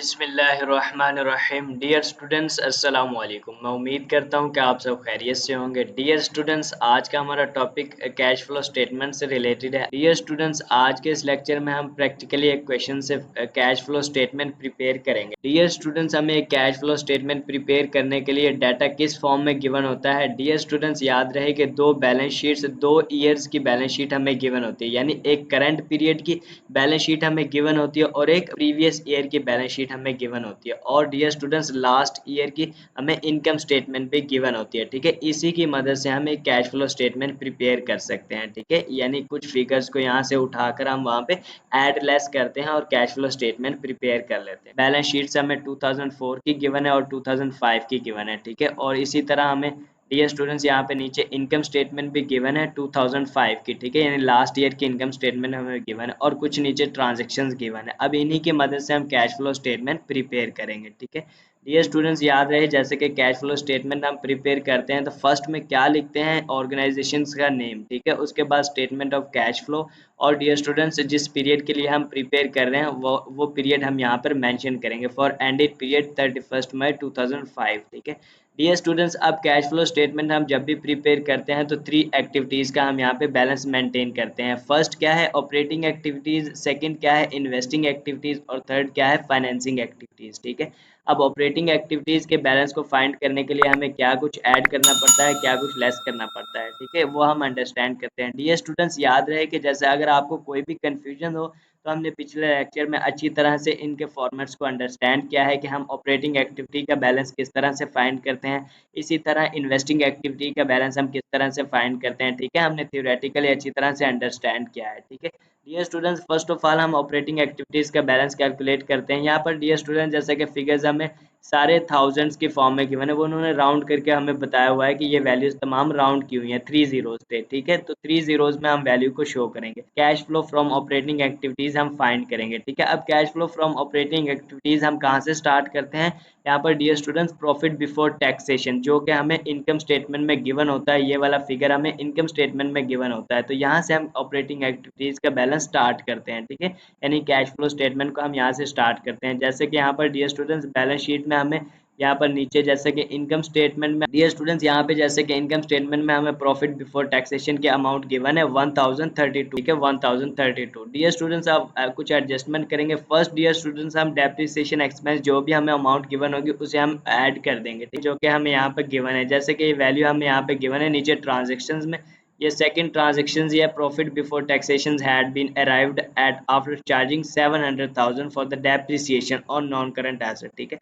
बिस्मिल्लाहिर्रहमानिर्रहीम। Dear students, अस्सलाम वालेकुम। मैं उम्मीद करता हूं कि आप सब खैरियत से होंगे। डियर स्टूडेंट्स, आज का हमारा टॉपिक कैश फ्लो स्टेटमेंट से रिलेटेड है। डियर स्टूडेंट्स, आज के इस लेक्चर में हम प्रैक्टिकली एक क्वेश्चन से कैश फ्लो स्टेटमेंट प्रिपेयर करेंगे। डियर स्टूडेंट्स, हमें एक कैश फ्लो स्टेटमेंट प्रिपेयर करने के लिए डाटा किस फॉर्म में गिवन होता है। डियर स्टूडेंट्स, याद रहे कि दो बैलेंस शीट्स, 2 ईयर्स की बैलेंस शीट हमें गिवन होती है, यानी एक करंट पीरियड की बैलेंस शीट हमें गिवन होती है और एक प्रीवियस ईयर की बैलेंस शीट हमें गिवन होती है। और डियर स्टूडेंट्स, लास्ट ईयर की हमें इनकम स्टेटमेंट भी गिवन होती है। ठीक है, इसी की मदद से हम एक कैश फ्लो स्टेटमेंट प्रिपेयर कर सकते हैं। ठीक है, यानी कुछ फिगर्स को यहाँ से उठाकर हम वहाँ पे एड लेस करते हैं और कैश फ्लो स्टेटमेंट प्रिपेयर कर लेते हैं। बैलेंस शीट से हमें 2004 की गिवन है और 2005 की गिवन है। ठीक है, और इसी तरह हमें डियर स्टूडेंट्स यहाँ पे नीचे इनकम स्टेटमेंट भी गिवन है 2005 की। ठीक है, यानी लास्ट ईयर की इनकम स्टेटमेंट हमें गिवन है और कुछ नीचे ट्रांजैक्शंस गिवन है। अब इन्हीं की मदद से हम कैश फ्लो स्टेटमेंट प्रिपेयर करेंगे। ठीक है, डियर स्टूडेंट्स, याद रहे जैसे कि कैश फ्लो स्टेटमेंट हम प्रिपेयर करते हैं तो फर्स्ट में क्या लिखते हैं, ऑर्गेनाइजेशन का नेम। ठीक है, उसके बाद स्टेटमेंट ऑफ कैश फ्लो और डियर स्टूडेंट्स जिस पीरियड के लिए हम प्रिपेयर कर रहे हैं वो पीरियड हम यहाँ पर मेंशन करेंगे, फॉर एंडेड पीरियड 31 मई 2005। ठीक है, डियर स्टूडेंट्स, अब कैश फ्लो स्टेटमेंट हम जब भी प्रिपेयर करते हैं तो 3 एक्टिविटीज़ का हम यहाँ पे बैलेंस मेंटेन करते हैं। फर्स्ट क्या है, ऑपरेटिंग एक्टिविटीज़, सेकंड क्या है, इन्वेस्टिंग एक्टिविटीज़ और थर्ड क्या है, फाइनेंसिंग एक्टिविटीज़। ठीक है, अब ऑपरेटिंग एक्टिविटीज़ के बैलेंस को फाइंड करने के लिए हमें क्या कुछ ऐड करना पड़ता है, क्या कुछ लेस करना पड़ता है। ठीक है, वो हम अंडरस्टैंड करते हैं। डियर स्टूडेंट्स, याद रहे कि जैसे अगर आपको कोई भी कन्फ्यूजन हो तो हमने पिछले लेक्चर में अच्छी तरह से इनके फॉर्मेट्स को अंडरस्टैंड किया है कि हम ऑपरेटिंग एक्टिविटी का बैलेंस किस तरह से फाइंड करते हैं, इसी तरह इन्वेस्टिंग एक्टिविटी का बैलेंस हम किस तरह से फाइंड करते हैं। ठीक है, हमने थ्योरेटिकली अच्छी तरह से अंडरस्टैंड किया है। ठीक है, dear students, first of all हम ऑपरेटिंग एक्टिविटीज़ का बैलेंस कैलकुलेट करते हैं। यहाँ पर डियर स्टूडेंट जैसे कि फिगर्स हमें सारे थाउजेंड्स की फॉर्म में गिवन है, वो उन्होंने राउंड करके हमें बताया हुआ है कि ये वैल्यूज तमाम राउंड की हुई हैं, 3 जीरोज थे। ठीक है, तो 3 जीरोज में हम वैल्यू को शो करेंगे। Cash flow from operating activities हम फाइंड करेंगे। ठीक है, अब cash flow from operating activities हम कहाँ से स्टार्ट करते हैं, यहाँ पर dear students profit before taxation, जो कि हमें इनकम स्टेटमेंट में गिवन होता है, ये वाला फिगर हमें इनकम स्टेटमेंट में गिवन होता है, तो यहाँ से हम ऑपरेटिंग एक्टिविटीज का बैलेंस स्टार्ट करते हैं। ठीक है, यानी कैश फ्लो स्टेटमेंट को हम यहाँ से स्टार्ट करते हैं। जैसे कि यहाँ पर डियर स्टूडेंट्स बैलेंस शीट में हमें यहाँ पर नीचे जैसे कि इनकम स्टेटमेंट में डियर स्टूडेंट्स यहाँ पे जैसे कि इनकम स्टेटमेंट में हमें प्रॉफिट बिफोर टैक्सेशन के अमाउंट गिवन है 1032। ठीक है, 1032। डियर स्टूडेंट्स, आप कुछ एडजस्टमेंट करेंगे। फर्स्ट डियर स्टूडेंट्स, हम डेप्रिसिएशन एक्सपेंस जो भी हमें अमाउंट गिवन होगी उसे हम ऐड कर देंगे, ठीक है, जो कि हमें यहाँ पे गिवन है। जैसे कि ये वैल्यू हमें यहाँ पे गिवन है नीचे ट्रांजेक्शन में, ये सेकंड ट्रांजेक्शन या profit before taxation had been arrived at after charging 700,000 for the depreciation और नॉन करंट एसेट। ठीक है,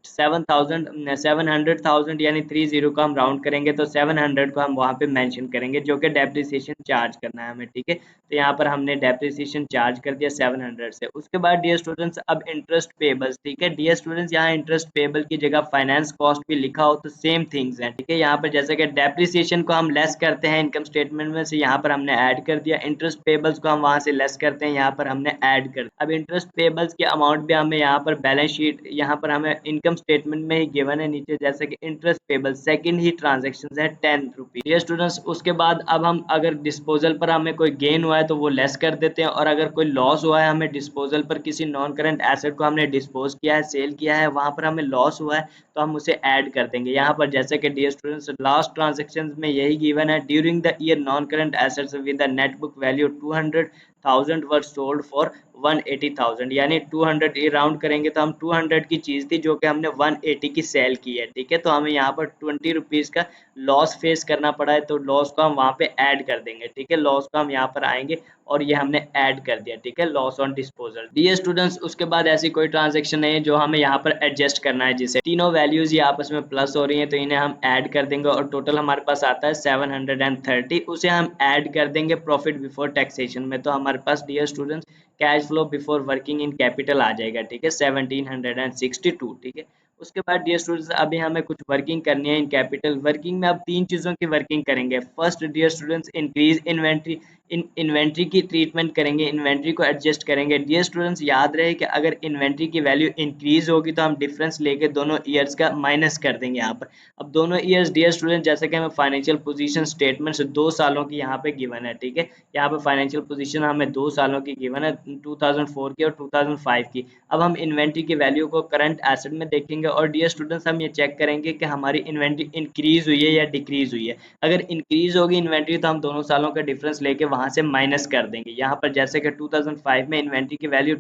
700,000 यानी 30 को हम राउंड करेंगे तो 700 को हम वहाँ पे मेंशन करेंगे, जो कि डेप्रिसिएशन चार्ज करना है हमें। ठीक है, तो यहाँ पर हमने डेप्रिसिएशन चार्ज कर दिया 700 से। उसके बाद डियर स्टूडेंट्स अब इंटरेस्ट पेबल्स। ठीक है, डियर स्टूडेंट्स, यहाँ इंटरेस्ट पेबल की जगह फाइनेंस कॉस्ट भी लिखा हो तो सेम थिंग्स हैं। ठीक है, यहाँ पर जैसे कि डेप्रिसिएशन को हम लेस करते हैं इनकम स्टेटमेंट में से, यहाँ पर हमने ऐड कर दिया। इंटरेस्ट पेबल्स को हम वहाँ से लेस करते हैं, यहाँ पर हमने ऐड कर दिया। अब इंटरेस्ट पेबल्स के अमाउंट भी हमें यहाँ पर बैलेंस शीट, यहाँ पर हमें इनकम स्टेटमेंट में ही गिवन है नीचे, जैसे कि इंटरेस्ट पेबल सेकंड ही ट्रांजैक्शन है 10 रुपीज। डियर स्टूडेंट्स, उसके बाद अब हम अगर डिस्पोजल पर हमें कोई गेन हुआ है तो वो लेस कर देते हैं, और अगर कोई लॉस हुआ है, हमें डिस्पोजल पर किसी नॉन करंट एसेट को हमने डिस्पोज किया है, सेल किया है, वहां पर हमें लॉस हुआ है तो हम उसे ऐड कर देंगे यहाँ पर। जैसे कि डियर स्टूडेंट्स लास्ट ट्रांजेक्शन में यही गिवन है, during the year non current assets with the net book value 200,000 were sold for 180,000, यानी 200 ये राउंड करेंगे तो हम 200 की चीज़ थी जो कि हमने 180 की सेल की है। ठीक है, तो हमें यहाँ पर 20 रुपीज़ का लॉस फेस करना पड़ा है, तो लॉस को हम वहाँ पे ऐड कर देंगे। ठीक है, लॉस को हम यहाँ पर आएंगे और ये हमने ऐड कर दिया। ठीक है, loss on disposal. Dear students, उसके बाद ऐसी कोई ट्रांजेक्शन नहीं है जो हमें यहाँ पर एडजस्ट करना है, जिसे तीनों वैल्यूज ये आपस में प्लस हो रही हैं तो इन्हें हम ऐड कर देंगे और टोटल हमारे पास आता है 730, उसे हम ऐड कर देंगे प्रॉफिट बिफोर टैक्सेशन में, तो हमारे पास dear students cash flow before working in capital आ जाएगा। ठीक है, 1762। ठीक है, उसके बाद डियर स्टूडेंट्स अभी हमें कुछ वर्किंग करनी है इन कैपिटल। वर्किंग में अब 3 चीज़ों की वर्किंग करेंगे। First dear students increase inventory, inventory की ट्रीटमेंट करेंगे, इन्वेंट्री को एडजस्ट करेंगे। डियर स्टूडेंट्स याद रहे कि अगर इन्वेंट्री की वैल्यू इंक्रीज होगी तो हम डिफरेंस लेके दोनों ईयर्स का माइनस कर देंगे यहाँ पर। अब दोनों ईयर्स डियर स्टूडेंट जैसे कि हमें फाइनेंशियल पोजीशन स्टेटमेंट से 2 सालों की यहाँ पे गिवन है, ठीक है। यहाँ पे फाइनेंशियल पोजीशन हमें 2 सालों की गिवन है, 2004 की और 2005 की। अब हम इन्वेंट्री की वैल्यू को करंट एसेट में देखेंगे और डियर स्टूडेंट्स हम ये चेक करेंगे कि हमारी इन्वेंट्री इंक्रीज हुई है या डिक्रीज हुई है। अगर इंक्रीज होगी इन्वेंट्री तो हम दोनों सालों का डिफरेंस लेके वहां से माइनस कर देंगे। यहाँ पर जैसे कि 2005 में इन्वेंट्री की वैल्यू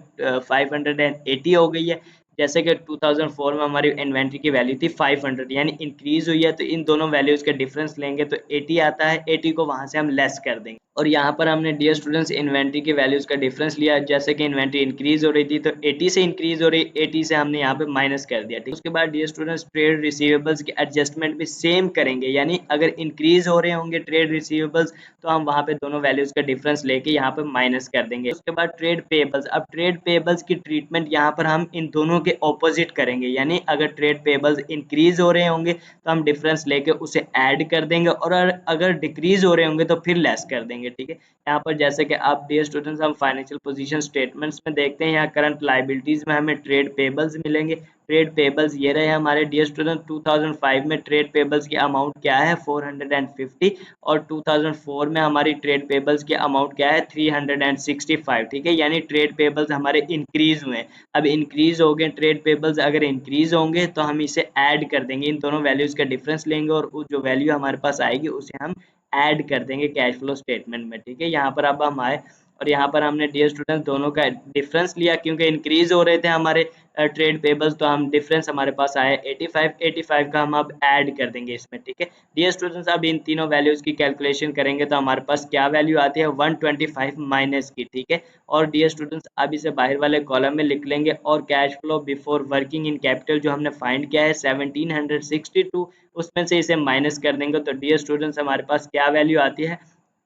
580 हो गई है, जैसे कि 2004 में हमारी इन्वेंट्री की वैल्यू थी 500, यानी इंक्रीज हुई है। तो इन दोनों वैल्यूज का डिफरेंस लेंगे तो 80 आता है, 80 को वहां से हम लेस कर देंगे। और यहाँ पर हमने डियर स्टूडेंट्स इन्वेंट्री की वैल्यूज का डिफरेंस लिया, जैसे कि इन्वेंट्री इंक्रीज हो रही थी तो 80 से इंक्रीज हो रही, 80 से हमने यहाँ पे माइनस कर दिया, ठीक। उसके बाद डियर स्टूडेंट्स ट्रेड रिसीवेबल्स की एडजस्टमेंट भी सेम करेंगे, यानी अगर इंक्रीज हो रहे होंगे ट्रेड रिसीवेबल्स तो हम वहाँ पे दोनों वैल्यूज का डिफरेंस लेके यहाँ पे माइनस कर देंगे। उसके बाद ट्रेड पेबल्स, अब ट्रेड पेबल्स की ट्रीटमेंट यहाँ पर हम इन दोनों के ऑपोजिट करेंगे, यानी अगर ट्रेड पेबल्स इंक्रीज हो रहे होंगे तो हम डिफरेंस लेके उसे ऐड कर देंगे और अगर डिक्रीज हो रहे होंगे तो फिर लेस कर देंगे, ठीक है। यहाँ पर जैसे कि आप डियर स्टूडेंट्स हम फाइनेंशियल पोजीशन स्टेटमेंट्स में देखते हैं, यहाँ करंट लायबिलिटीज में हमें ट्रेड पेबल्स मिलेंगे। ट्रेड पेबल्स ये रहे हमारे डियर स्टूडेंट। 2005 में ट्रेड पेबल्स की अमाउंट क्या है 450 और 2004 में हमारी ट्रेड पेबल्स की अमाउंट क्या है 365, ठीक है। यानी ट्रेड पेबल्स हमारे इंक्रीज हुए। अब इंक्रीज हो गए ट्रेड पेबल्स, अगर इंक्रीज होंगे तो हम इसे ऐड कर देंगे, इन दोनों वैल्यूज का डिफरेंस लेंगे और जो वैल्यू हमारे पास आएगी उसे हम ऐड कर देंगे कैश फ्लो स्टेटमेंट में, ठीक है। यहाँ पर अब हम आए और यहाँ पर हमने डियर स्टूडेंट्स दोनों का डिफरेंस लिया, क्योंकि इंक्रीज हो रहे थे हमारे ट्रेड पेबल्स, तो हम डिफरेंस हमारे पास आया 85, 85 का हम अब ऐड कर देंगे इसमें, ठीक है। डियर स्टूडेंट्स अब इन तीनों वैल्यूज की कैलकुलेशन करेंगे तो हमारे पास क्या वैल्यू आती है 125 माइनस की, ठीक है। और डियर स्टूडेंट्स अब इसे बाहर वाले कॉलम में लिख लेंगे और cash flow before working in capital जो हमने फाइंड किया है 1762, उसमें से इसे माइनस कर देंगे तो डियर स्टूडेंट्स हमारे पास क्या वैल्यू आती है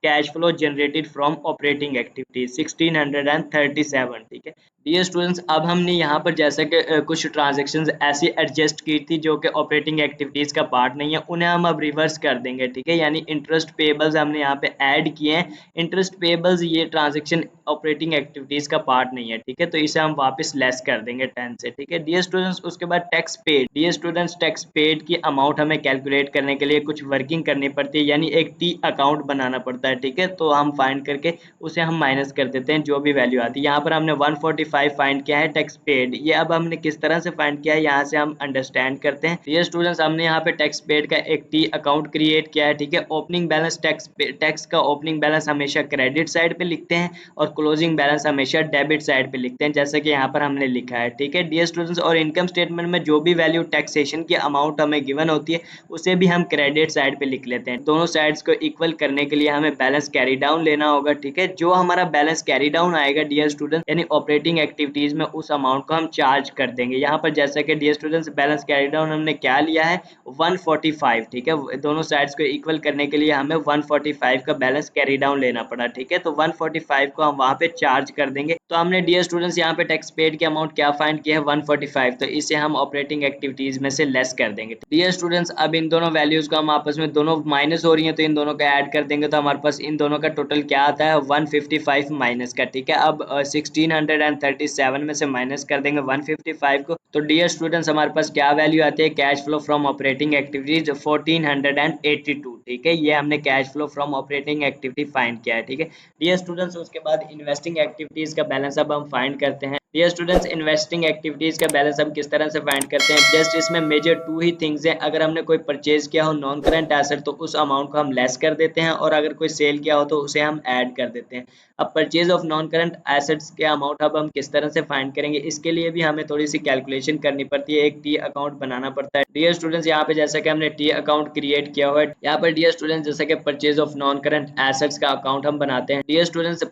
cash flow generated from operating activities 1637, ठीक है। डियर स्टूडेंट्स अब हमने यहाँ पर जैसे कि कुछ ट्रांजैक्शंस ऐसी एडजस्ट की थी जो कि ऑपरेटिंग एक्टिविटीज का पार्ट नहीं है, उन्हें हम अब रिवर्स कर देंगे, ठीक है। यानी इंटरेस्ट पेबल्स हमने यहाँ पे ऐड किए हैं। इंटरेस्ट पेबल्स ये ट्रांजैक्शन ऑपरेटिंग एक्टिविटीज का पार्ट नहीं है, ठीक है, तो इसे हम वापस लेस कर देंगे 10 से, ठीक है। डियर स्टूडेंट्स उसके बाद tax paid, dear students tax paid की अमाउंट हमें कैलकुलेट करने के लिए कुछ वर्किंग करनी पड़ती है, यानी एक टी अकाउंट बनाना पड़ता है, ठीक है। तो हम फाइंड करके उसे हम माइनस कर देते हैं जो भी वैल्यू आती है। यहाँ पर हमने 145 फाइंड किया है टैक्स पेड, ये अब हमने किस तरह से फाइंड किया है यहाँ से हम अंडरस्टैंड करते हैं। डियर स्टूडेंट्स हमने यहाँ पे टैक्स पेड का एक टी अकाउंट क्रिएट किया है, ठीक है। ओपनिंग बैलेंस टैक्स का ओपनिंग बैलेंस हमेशा क्रेडिट साइड पे लिखते हैं और क्लोजिंग बैलेंस हमेशा डेबिट साइड पे लिखते हैं, जैसे कि यहाँ पर हमने लिखा है, ठीक है डियर स्टूडेंट्स। और इनकम स्टेटमेंट में जो भी वैल्यू टैक्सेशन की अमाउंट हमें गिवन होती है उसे भी हम क्रेडिट साइड पे लिख लेते हैं। दोनों साइड्स को इक्वल करने के लिए हमें बैलेंस कैरी डाउन लेना होगा, ठीक है। जो हमारा बैलेंस कैरी डाउन आएगा डियर स्टूडेंट यानी ऑपरेटिंग एक्टिविटीज में उस अमाउंट को हम चार्ज कर देंगे। यहाँ पर जैसे कि dear students balance carry down हमने क्या लिया है 145, ठीक है। दोनों साइड्स को इक्वल करने के लिए हमें 145 का बैलेंस कैरी डाउन लेना पड़ा, ठीक है। तो 145 को हम वहां पे चार्ज कर देंगे। तो हमने डियर स्टूडेंट्स यहाँ पे टैक्स पेड की अमाउंट क्या फाइंड किया है 145, तो इसे हम ऑपरेटिंग एक्टिविटीज में से लेस कर देंगे। डियर स्टूडेंट्स अब इन दोनों वैल्यूज को हम आपस में दोनों माइनस हो रही है तो इन दोनों का ऐड कर देंगे तो हमारे पास इन दोनों का टोटल क्या आता है 155 माइनस का, ठीक है। अब 1637 में से माइनस कर देंगे 155 को, तो डियर स्टूडेंट्स हमारे पास क्या वैल्यू आती है cash flow from operating activities 1482, ठीक है। ये हमने cash flow from operating activity find किया है, ठीक है डियर स्टूडेंट्स। उसके बाद इन्वेस्टिंग एक्टिविटीज का बैलेंस अब हम फाइंड करते हैं। डियर स्टूडेंट्स इन्वेस्टिंग एक्टिविटीज का बैलेंस हम किस तरह से फाइंड करते हैं, जस्ट इसमें मेजर टू ही थिंग्स हैं। अगर हमने कोई परचेज किया हो नॉन करंट एसेट तो उस अमाउंट को हम लेस कर देते हैं और अगर कोई सेल किया हो तो उसे हम ऐड कर देते हैं। अब purchase of non current assets के अमाउंट अब हम किस तरह से फाइंड करेंगे, इसके लिए भी हमें थोड़ी सी कैलकुलेशन करनी पड़ती है, एक टी अकाउंट बनाना पड़ता है। डियर स्टूडेंट्स यहाँ पे जैसा कि हमने टी अकाउंट क्रिएट किया हुआ है, यहाँ पर डियर स्टूडेंट्स जैसे कि purchase of non current assets का अकाउंट हम बनाते हैं। Dear students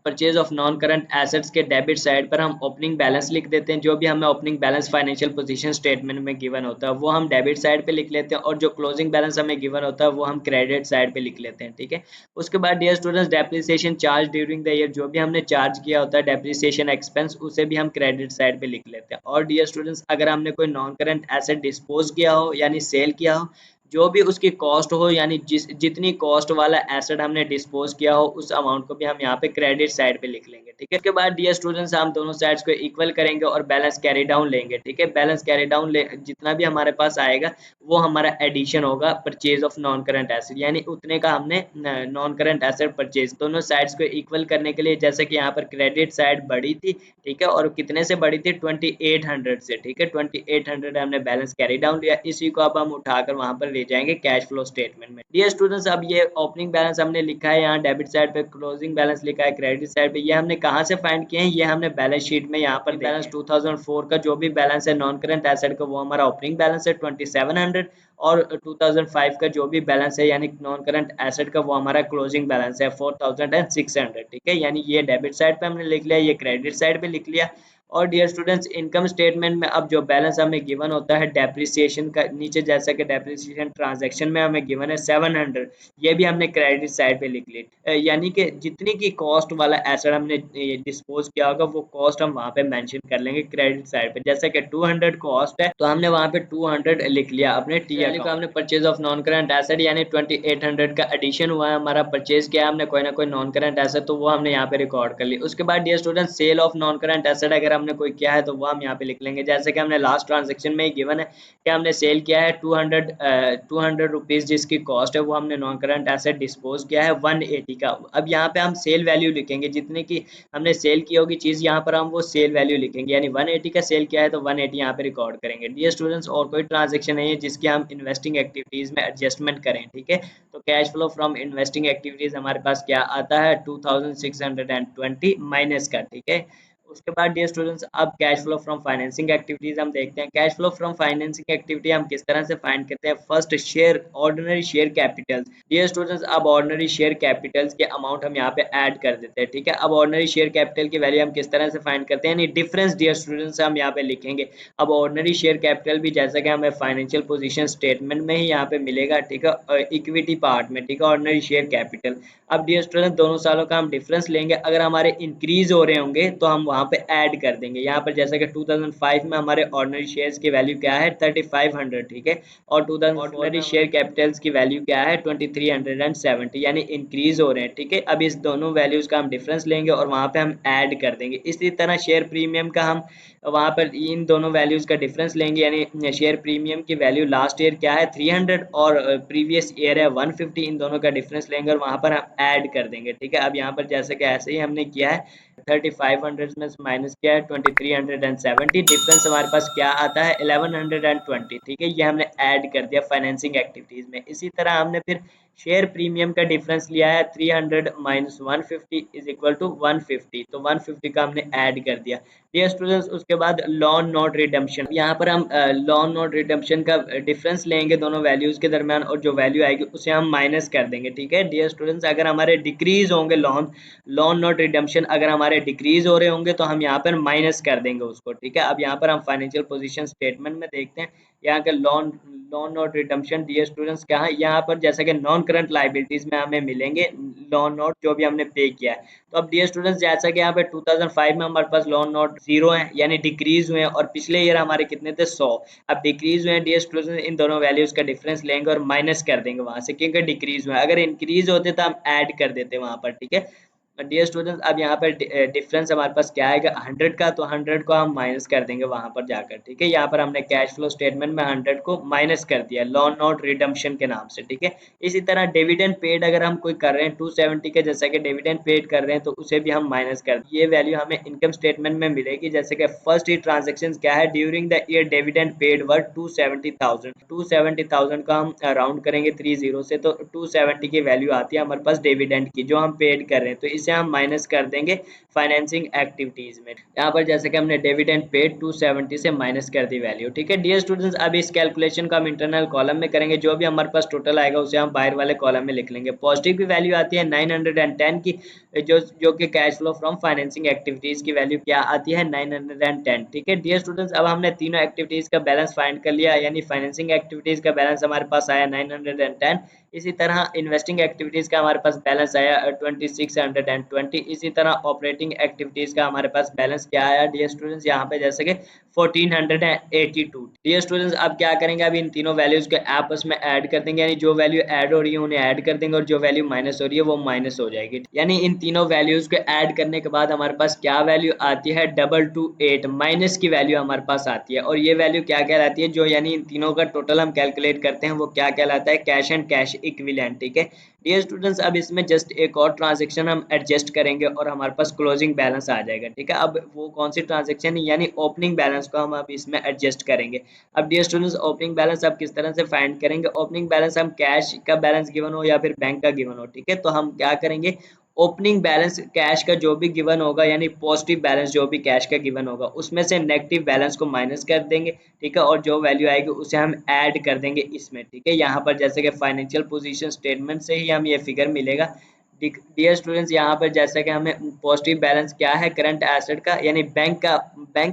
purchase of non current assets के डेबिट साइड पर हम ओपनिंग बैलेंस लिख देते हैं, जो भी हमें opening balance financial position statement में गिवन होता है वो हम डेबिट साइड पे लिख लेते हैं और जो क्लोजिंग बैलेंस हमें गिवन होता है वो हम क्रेडिट साइड पे लिख लेते हैं, ठीक है। उसके बाद dear students depreciation charge during the year, जो भी हमने चार्ज किया होता है डेप्रिसिएशन एक्सपेंस उसे भी हम क्रेडिट साइड पे लिख लेते हैं। और डियर स्टूडेंट्स अगर हमने कोई नॉन करंट एसेट डिस्पोज किया हो यानी सेल किया हो, जो भी उसकी कॉस्ट हो, यानी जितनी कॉस्ट वाला एसेट हमने डिस्पोज किया हो उस अमाउंट को भी हम यहाँ पे क्रेडिट साइड पे लिख लेंगे। ठीक है, इसके बाद डियर स्टूडेंट्स हम दोनों साइड्स को इक्वल करेंगे और बैलेंस कैरी डाउन लेंगे। ठीक है, बैलेंस कैरी डाउन ले जितना भी हमारे पास आएगा वो हमारा एडिशन होगा purchase of non current asset, यानी उतने का हमने नॉन करंट एसेट परचेज। दोनों साइड्स को इक्वल करने के लिए जैसे कि यहाँ पर क्रेडिट साइड बढ़ी थी, ठीक है, और कितने से बढ़ी थी 2800 से। ठीक है, 2800 हमने बैलेंस कैरी डाउन लिया, इसी को अब हम उठाकर वहां पर ले जाएंगे कैश फ्लो स्टेटमेंट में। डियर स्टूडेंट्स, अब ये ओपनिंग बैलेंस हमने लिखा है यहाँ डेबिट साइड पे, क्लोजिंग बैलेंस लिखा है क्रेडिट साइड पे, ये हमने कहाँ से फाइंड किए हैं, ये हमने बैलेंस शीट में यहाँ पर बैलेंस 2004 का जो भी बैलेंस है नॉन करंट एसेट का वो हमारा ओपनिंग बैलेंस है 2700, और 2005 का जो भी बैलेंस है यानी नॉन करंट एसेट का वो हमारा क्लोजिंग बैलेंस है 4600। ठीक है, यानी ये डेबिट साइड पे हमने लिख लिया, ये क्रेडिट साइड पे लिख लिया। और डियर स्टूडेंट्स, इनकम स्टेटमेंट में अब जो बैलेंस हमें गिवन होता है डेप्रिसिएशन का, नीचे जैसा कि डेप्रिसिएशन ट्रांजैक्शन में हमें गिवन है 700, ये भी हमने क्रेडिट साइड पे लिख ली। यानी कि जितनी की कॉस्ट वाला एसेट हमने डिस्पोज किया होगा वो कॉस्ट हम वहाँ पे मेंशन कर लेंगे क्रेडिट साइड पे। जैसे कि 200 कॉस्ट है तो हमने वहाँ पे 200 लिख लिया अपने टी अकाउंट। हमने purchase of non current asset यानी 2800 का एडिशन हुआ है, हमारा परचेज किया हमने कोई ना कोई नॉन करंट एसेट, तो वो हमने यहाँ पे रिकॉर्ड कर ली। उसके बाद dear student, sale of non current asset अगर हमने कोई किया है तो वो हम यहाँ पे लिख लेंगे। जैसे कि हमने लास्ट ट्रांजेक्शन में ही गिवन है कि हमने सेल किया है 200 रुपीज़ जिसकी कॉस्ट है, वो हमने नॉन करंट एसेट डिस्पोज किया है 180 का। अब यहाँ पे हम सेल वैल्यू लिखेंगे, जितने की हमने सेल की होगी चीज़ यहाँ पर हम वो सेल वैल्यू लिखेंगे, यानी 180 का सेल किया है तो 180 यहाँ पे रिकॉर्ड करेंगे। डियर स्टूडेंट्स, और कोई ट्रांजेक्शन नहीं है जिसकी हम इन्वेस्टिंग एक्टिविटीज़ में एडजस्टमेंट करें। ठीक है, तो cash flow from investing activities हमारे पास क्या आता है 2620 माइनस का। ठीक है, उसके बाद डियर स्टूडेंट्स अब cash flow from financing activities हम देखते हैं। Cash flow from financing activity हम किस तरह से फाइंड करते हैं। First, share ordinary share capital. Dear students, अब ऑर्डिनरी शेयर कैपिटल्स के अमाउंट हम यहाँ पे ऐड कर देते हैं। ठीक है, अब ऑर्डिनरी शेयर कैपिटल की वैल्यू हम किस तरह से फाइंड करते हैं, यानी डिफरेंस डियर स्टूडेंट्स हम यहाँ पे लिखेंगे। अब ऑर्डिनरी शेयर कैपिटल भी जैसा कि हमें फाइनेंशियल पोजीशन स्टेटमेंट में ही यहाँ पे मिलेगा, ठीक है, इक्विटी पार्ट में। ठीक है, ऑर्डिनरी शेयर कैपिटल। अब डियर स्टूडेंट, दोनों सालों का हम डिफरेंस लेंगे, अगर हमारे इंक्रीज हो रहे होंगे तो हम वहाँ पे ऐड कर देंगे। यहाँ पर जैसे कि 2005 में हमारे ऑर्डिनरी शेयर्स की वैल्यू क्या है 3500। ठीक है, और 2000 ऑर्डिनरी शेयर कैपिटल्स की वैल्यू क्या है 2370, यानी इंक्रीज हो रहे हैं। ठीक है, अब इस दोनों वैल्यूज का हम डिफरेंस लेंगे और वहाँ पे हम ऐड कर देंगे। इसी तरह शेयर प्रीमियम का हम वहाँ पर इन दोनों वैल्यूज का डिफरेंस लेंगे, यानी शेयर प्रीमियम की वैल्यू लास्ट ईयर क्या है 300 और प्रीवियस ईयर है 150, इन दोनों का डिफरेंस लेंगे और वहाँ पर हम ऐड कर देंगे। ठीक है, अब यहाँ पर जैसे कि ऐसे ही हमने किया है 3500 में माइनस किया है 2370, डिफरेंस हमारे पास क्या आता है 1120। ठीक है, ये हमने ऐड कर दिया फाइनेंसिंग एक्टिविटीज में। इसी तरह हमने फिर शेयर प्रीमियम का डिफरेंस लिया है 300 माइनस 150 इज इक्वल टू 150, तो 150 का हमने ऐड कर दिया। डियर स्टूडेंट्स, उसके बाद लॉन नोट रिडम्पशन, यहाँ पर हम लॉन नोट रिडम्पशन का डिफरेंस लेंगे दोनों वैल्यूज के दरमियान और जो वैल्यू आएगी उसे हम माइनस कर देंगे। ठीक है, डियर स्टूडेंट्स, अगर हमारे डिक्रीज होंगे लॉन नोट रिडम्पशन अगर हमारे डिक्रीज हो रहे होंगे तो हम यहाँ पर माइनस कर देंगे उसको। ठीक है, अब यहाँ पर हम फाइनेंशियल पोजीशन स्टेटमेंट में देखते हैं यहाँ के loan loan note redemption dear students क्या है, यहाँ पर जैसे कि नॉन करंट लाइबिलिटीज में हमें मिलेंगे लॉन नोट जो भी हमने पे किया है। तो अब डियर स्टूडेंट्स, जैसा कि यहाँ पे 2005 में हमारे पास लॉन नोट 0 है यानी डिक्रीज हुए हैं, और पिछले ईयर हमारे कितने थे 100, अब डिक्रीज हुए हैं। डियर स्टूडेंट्स, इन दोनों वैल्यूज का डिफरेंस लेंगे और माइनस कर देंगे वहां से, क्योंकि डिक्रीज हुए हैं। अगर इंक्रीज होते तो हम ऐड कर देते वहां पर। ठीक है, डियर स्टूडेंट्स, अब यहाँ पर डिफरेंस हमारे पास क्या आएगा 100 का, तो 100 को हम माइनस कर देंगे वहां पर जाकर। ठीक है, यहाँ पर हमने कैश फ्लो स्टेटमेंट में 100 को माइनस कर दिया लॉन नोट रिडम्पशन के नाम से। ठीक है, इसी तरह डिविडेंड पेड अगर हम कोई कर रहे हैं 270 के, जैसे कि डिविडेंड पेड कर रहे हैं तो उसे भी हम माइनस कर दें। ये वैल्यू हमें इनकम स्टेटमेंट में मिलेगी। जैसे कि फर्स्ट ही ट्रांजेक्शन क्या है during the year dividend paid were 270,000 का हम राउंड करेंगे 30 से, तो 270 की वैल्यू आती है हमारे पास डिविडेंड की जो हम पेड कर रहे हैं, तो इसे हम माइनस कर देंगे फाइनेंसिंग एक्टिविटीज में। यहाँ पर जैसे कि हमने डिविडेंड पेड 270 से माइनस कर दी वैल्यू। ठीक है, डियर स्टूडेंट्स, अब इस कैलकुलेशन को हम इंटरनल कॉलम में करेंगे, जो भी हमारे पास टोटल आएगा उसे हम बाहर वाले कॉलम में लिख लेंगे। पॉजिटिव की वैल्यू आती है 910 की, जो कि cash flow from financing activities की वैल्यू क्या आती है 910। ठीक है, डियर स्टूडेंट्स, अब हमने तीनों एक्टिविटीज का बैलेंस फाइंड कर लिया, यानी फाइनेंसिंग एक्टिविटीज का बैलेंस हमारे पास आया 910, इसी तरह इन्वेस्टिंग एक्टिविटीज का हमारे पास बैलेंस आया 2620। 1420। इसी तरह ऑपरेटिंग एक्टिविटीज का हमारे पास बैलेंस क्या आया डियर स्टूडेंट्स, यहाँ पे जैसे कि 1482। डियर स्टूडेंट्स अब क्या करेंगे, अब इन तीनों वैल्यूज को आपस में ऐड कर देंगे, यानी जो वैल्यू ऐड हो रही है उन्हें ऐड कर देंगे और जो वैल्यू माइनस हो रही है वो माइनस हो जाएगी। यानी इन तीनों वैल्यूज को ऐड करने के बाद हमारे पास क्या वैल्यू आती है, 228 माइनस की वैल्यू हमारे पास आती है। और ये वैल्यू क्या कहलाती है, जो यानी इन तीनों का टोटल हम कैलकुलेट करते हैं वो क्या कहलाता है, कैश एंड कैश इक्विवेलेंट। ठीक है डियर स्टूडेंट्स, अब इसमें जस्ट एक और ट्रांजेक्शन हम एडजस्ट करेंगे और हमारे पास क्लोजिंग बैलेंस आ जाएगा। ठीक है, अब वो कौन सी ट्रांजेक्शन, यानी ओपनिंग बैलेंस को हम अब इसमें एडजस्ट करेंगे। अब डियर स्टूडेंट्स ओपनिंग बैलेंस आप किस तरह से फाइंड करेंगे, ओपनिंग बैलेंस हम कैश का बैलेंस गिवन हो या फिर बैंक का गिवन हो। ठीक है, तो हम क्या करेंगे, ओपनिंग बैलेंस कैश का जो भी गिवन होगा, यानी पॉजिटिव बैलेंस जो भी कैश का गिवन होगा, उसमें से नेगेटिव बैलेंस को माइनस कर देंगे। ठीक है, और जो वैल्यू आएगी उसे हम ऐड कर देंगे इसमें। ठीक है, यहाँ पर जैसे कि फाइनेंशियल पोजीशन स्टेटमेंट से ही हम ये फिगर मिलेगा। डियर स्टूडेंट्स, यहाँ पर जैसा कि हमें पॉजिटिव बैलेंस क्या है करंट एसेट का, यानी बैंक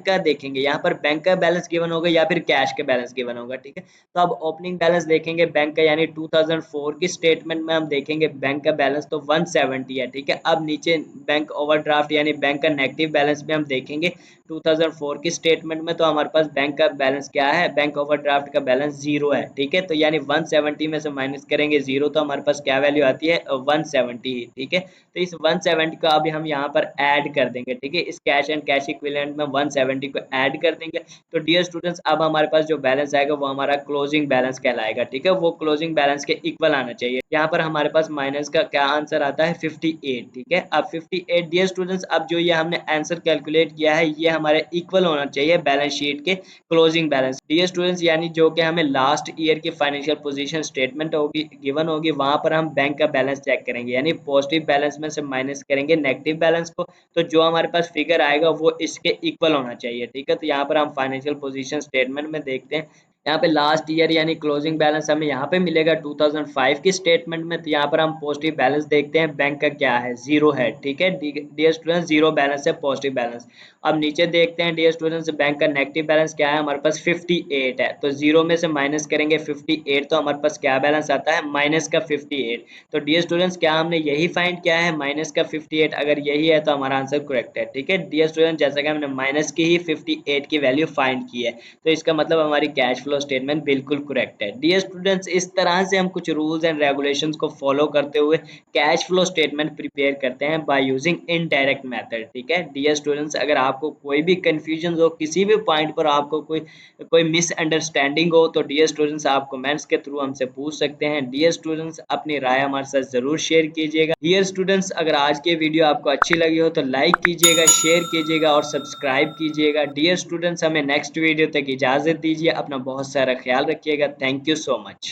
का देखेंगे, यहाँ पर बैंक का बैलेंस गिवन होगा या फिर कैश का बैलेंस गिवन होगा। ठीक है, तो अब ओपनिंग बैलेंस देखेंगे बैंक का, यानी 2004 की स्टेटमेंट में हम देखेंगे बैंक का बैलेंस तो 170 है। ठीक है, अब नीचे बैंक ओवरड्राफ्ट यानी बैंक का नेगेटिव बैलेंस में हम देखेंगे 2004 की स्टेटमेंट में, तो हमारे पास बैंक का बैलेंस क्या है, बैंक ओवरड्राफ्ट का बैलेंस जीरो है। ठीक है, तो यानी 170 में से माइनस करेंगे जीरो, तो हमारे पास क्या वैल्यू आती है, 170। ठीक है, तो इस 170 को अब हम यहाँ पर ऐड कर देंगे। ठीक है, इस कैश एंड कैश इक्विवेलेंट में 170 को ऐड कर देंगे। तो डियर स्टूडेंट्स अब हमारे पास जो बैलेंस आएगा वो हमारा क्लोजिंग बैलेंस कहलाएगा। ठीक है, वो क्लोजिंग बैलेंस के इक्वल आना चाहिए। यहाँ पर हमारे पास माइनस का क्या आंसर आता है, 58। ठीक है, अब 58 डियर स्टूडेंट्स, अब जो ये हमने आंसर कैलकुलेट किया है ये हमारे इक्वल होना चाहिए बैलेंस शीट के क्लोजिंग बैलेंस। डियर स्टूडेंट्स, यानी जो कि हमें लास्ट ईयर की फाइनेंशियल पोजीशन स्टेटमेंट होगी गिवन होगी, वहां पर हम बैंक का बैलेंस चेक करेंगे, यानी पॉजिटिव बैलेंस में से माइनस करेंगे नेगेटिव बैलेंस को, तो जो हमारे पास फिगर आएगा वो इसके इक्वल होना चाहिए। ठीक है, तो यहाँ पर हम फाइनेंशियल पोजीशन स्टेटमेंट में देखते हैं, यहाँ पे लास्ट ईयर यानी क्लोजिंग बैलेंस हमें यहाँ पे मिलेगा 2005 की स्टेटमेंट में, तो यहाँ पर हम पॉजिटिव बैलेंस देखते हैं, बैंक का क्या है, जीरो है। ठीक है डियर स्टूडेंट्स, जीरो बैलेंस है, पॉजिटिव बैलेंस। अब नीचे देखते हैं डियर स्टूडेंट्स, बैंक का नेगेटिव बैलेंस क्या है, हमारे पास 58 है, तो जीरो में से माइनस करेंगे 58, तो हमारे पास क्या बैलेंस आता है, माइनस का 58। तो डियर स्टूडेंट्स, क्या हमने यही फाइंड किया है, माइनस का 58? अगर यही है तो हमारा आंसर करेक्ट है। ठीक है डियर स्टूडेंट, जैसा कि हमने माइनस की ही 58 की वैल्यू फाइंड की है, तो इसका मतलब हमारी कैश फ्लो स्टेटमेंट बिल्कुल करेक्ट है। डियर स्टूडेंट्स, इस तरह से हम कुछ रूल्स एंड रेगुलेशंस को फॉलो करते हुए कैश फ्लो स्टेटमेंट प्रिपेयर करते हैं बाय यूजिंग इनडायरेक्ट मेथड। ठीक है डियर स्टूडेंट्स, अगर आपको कोई भी कंफ्यूजन हो, किसी भी पॉइंट पर आपको कोई कोई मिसअंडरस्टैंडिंग हो, तो डियर स्टूडेंट्स आप कमेंट्स के थ्रू हमसे पूछ सकते हैं। डियर स्टूडेंट्स, अपनी राय हमारे साथ जरूर शेयर कीजिएगा। डियर स्टूडेंट्स, अगर आज की वीडियो आपको अच्छी लगी हो तो लाइक कीजिएगा, शेयर कीजिएगा और सब्सक्राइब कीजिएगा। डियर स्टूडेंट्स, हमें नेक्स्ट वीडियो तक इजाजत दीजिए, अपना बहुत सारा ख्याल रखिएगा। Thank you so much.